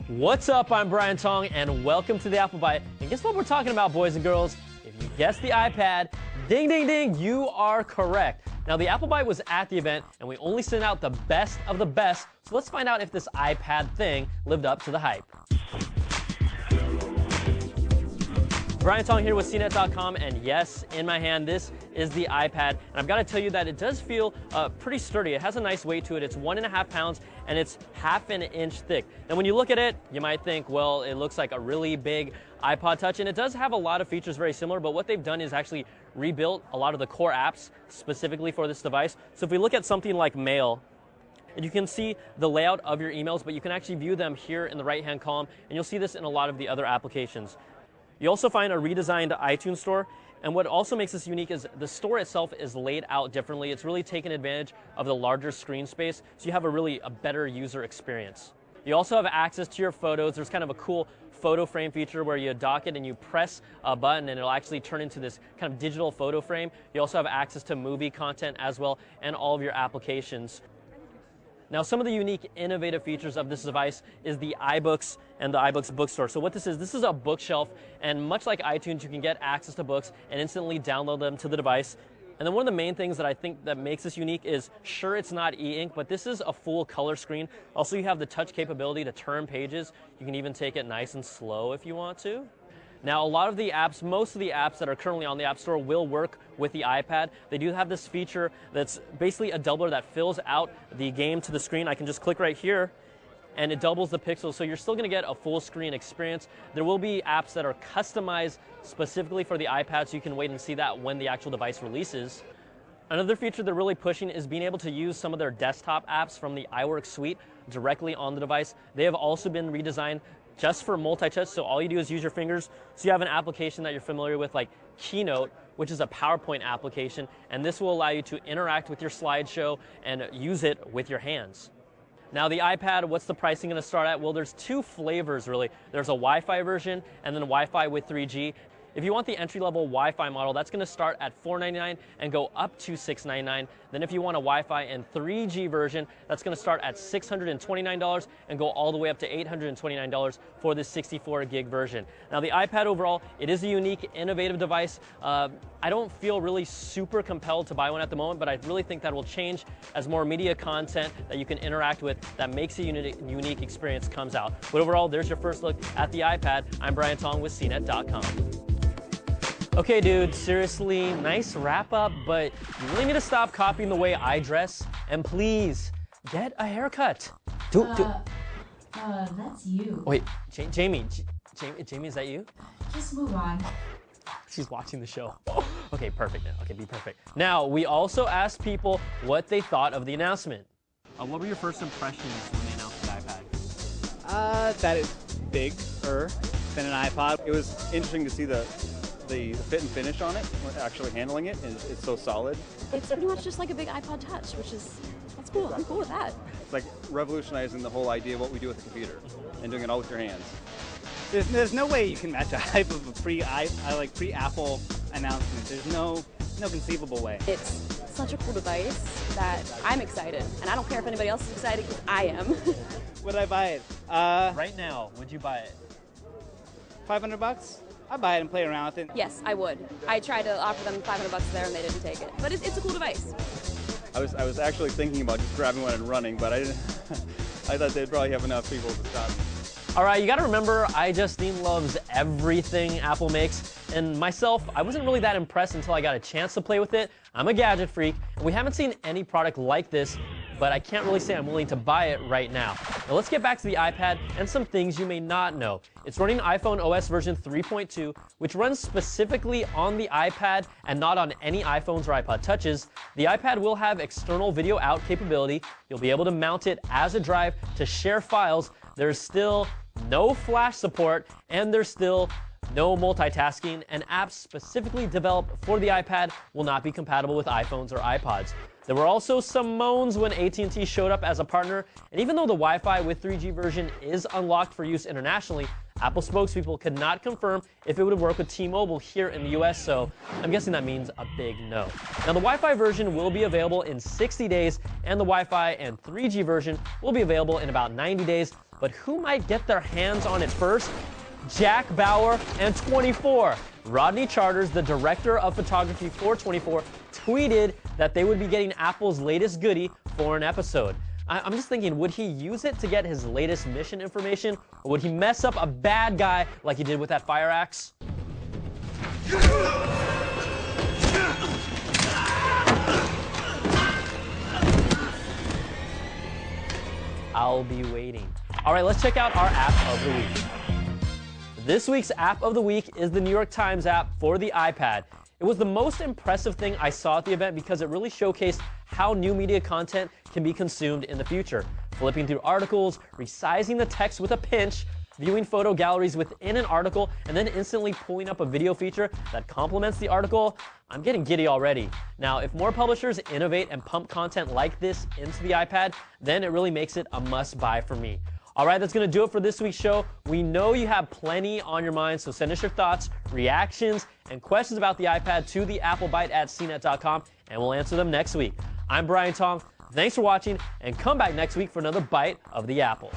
What's up? I'm Brian Tong, and welcome to the Apple Byte. And guess what we're talking about, boys and girls? If you guessed the iPad, ding, ding, ding, you are correct. Now, the Apple Byte was at the event, and we only sent out the best of the best. So let's find out if this iPad thing lived up to the hype. Brian Tong here with CNET.com, and yes, in my hand, this is the iPad. And I've got to tell you that it does feel pretty sturdy. It has a nice weight to it. It's 1.5 pounds, and it's ½ an inch thick. And when you look at it, you might think, well, it looks like a really big iPod Touch, and it does have a lot of features very similar, but what they've done is actually rebuilt a lot of the core apps specifically for this device. So if we look at something like Mail, and you can see the layout of your emails, but you can actually view them here in the right-hand column, and you'll see this in a lot of the other applications. You also find a redesigned iTunes store, and what also makes this unique is the store itself is laid out differently. It's really taken advantage of the larger screen space, so you have a better user experience. You also have access to your photos. There's kind of a cool photo frame feature where you dock it and you press a button and it'll actually turn into this kind of digital photo frame. You also have access to movie content as well and all of your applications. Now, some of the unique, innovative features of this device is the iBooks and the iBooks bookstore. So what this is a bookshelf, and much like iTunes, you can get access to books and instantly download them to the device. And then one of the main things that I think that makes this unique is, sure, it's not e-ink, but this is a full color screen. Also, you have the touch capability to turn pages. You can even take it nice and slow if you want to. Now, a lot of the apps, most of the apps that are currently on the App Store will work with the iPad. They do have this feature that's basically a doubler that fills out the game to the screen. I can just click right here, and it doubles the pixels, so you're still going to get a full screen experience. There will be apps that are customized specifically for the iPad, so you can wait and see that when the actual device releases. Another feature they're really pushing is being able to use some of their desktop apps from the iWork suite directly on the device. They have also been redesigned just for multi-touch, so all you do is use your fingers. So you have an application that you're familiar with like Keynote, which is a PowerPoint application, and this will allow you to interact with your slideshow and use it with your hands. Now, the iPad, what's the pricing going to start at? Well, there's two flavors, really. There's a Wi-Fi version and then Wi-Fi with 3G. If you want the entry-level Wi-Fi model, that's going to start at $499 and go up to $699. Then if you want a Wi-Fi and 3G version, that's going to start at $629 and go all the way up to $829 for the 64 gig version. Now, the iPad overall, it is a unique, innovative device. I don't feel really super compelled to buy one at the moment, but I really think that will change as more media content that you can interact with that makes a unique experience comes out. But overall, there's your first look at the iPad. I'm Brian Tong with CNET.com. Okay, dude, seriously, nice wrap up, but you really need to stop copying the way I dress, and please, get a haircut. That's you. Wait, Jamie, is that you? Just move on. She's watching the show. Okay, perfect now. Okay, be perfect. Now, we also asked people what they thought of the announcement. What were your first impressions when they announced the iPad? That it's bigger than an iPod. It was interesting to see the fit and finish on it, actually handling it, and it's so solid. It's pretty much just like a big iPod Touch, that's cool. I'm cool with that. It's like revolutionizing the whole idea of what we do with a computer and doing it all with your hands. There's no way you can match a hype of a pre-Apple announcement. There's no conceivable way. It's such a cool device that I'm excited, and I don't care if anybody else is excited because I am. Would I buy it? Right now, would you buy it? $500? I'd buy it and play around with it. Yes, I would. I tried to offer them $500 there and they didn't take it. But it's a cool device. I was actually thinking about just grabbing one and running, but I didn't. I thought they'd probably have enough people to stop me. All right, you got to remember, iJustine loves everything Apple makes. And myself, I wasn't really that impressed until I got a chance to play with it. I'm a gadget freak, and we haven't seen any product like this, but I can't really say I'm willing to buy it right now. Now let's get back to the iPad and some things you may not know. It's running iPhone OS version 3.2, which runs specifically on the iPad and not on any iPhones or iPod Touches. The iPad will have external video out capability. You'll be able to mount it as a drive to share files. There's still no flash support, and there's still no multitasking, and apps specifically developed for the iPad will not be compatible with iPhones or iPods. There were also some moans when AT&T showed up as a partner, and even though the Wi-Fi with 3G version is unlocked for use internationally, Apple spokespeople could not confirm if it would work with T-Mobile here in the US, so I'm guessing that means a big no. Now, the Wi-Fi version will be available in 60 days, and the Wi-Fi and 3G version will be available in about 90 days, but who might get their hands on it first? Jack Bauer and 24. Rodney Charters, the director of photography for 24, tweeted that they would be getting Apple's latest goodie for an episode. I'm just thinking, would he use it to get his latest mission information, or would he mess up a bad guy like he did with that fire axe? I'll be waiting. All right, let's check out our app of the week. This week's app of the week is the New York Times app for the iPad. It was the most impressive thing I saw at the event because it really showcased how new media content can be consumed in the future. Flipping through articles, resizing the text with a pinch, viewing photo galleries within an article, and then instantly pulling up a video feature that complements the article. I'm getting giddy already. Now, if more publishers innovate and pump content like this into the iPad, then it really makes it a must-buy for me. All right, that's going to do it for this week's show. We know you have plenty on your mind, so send us your thoughts, reactions, and questions about the iPad to the Apple Byte at CNET.com, and we'll answer them next week. I'm Brian Tong. Thanks for watching, and come back next week for another Bite of the Apple.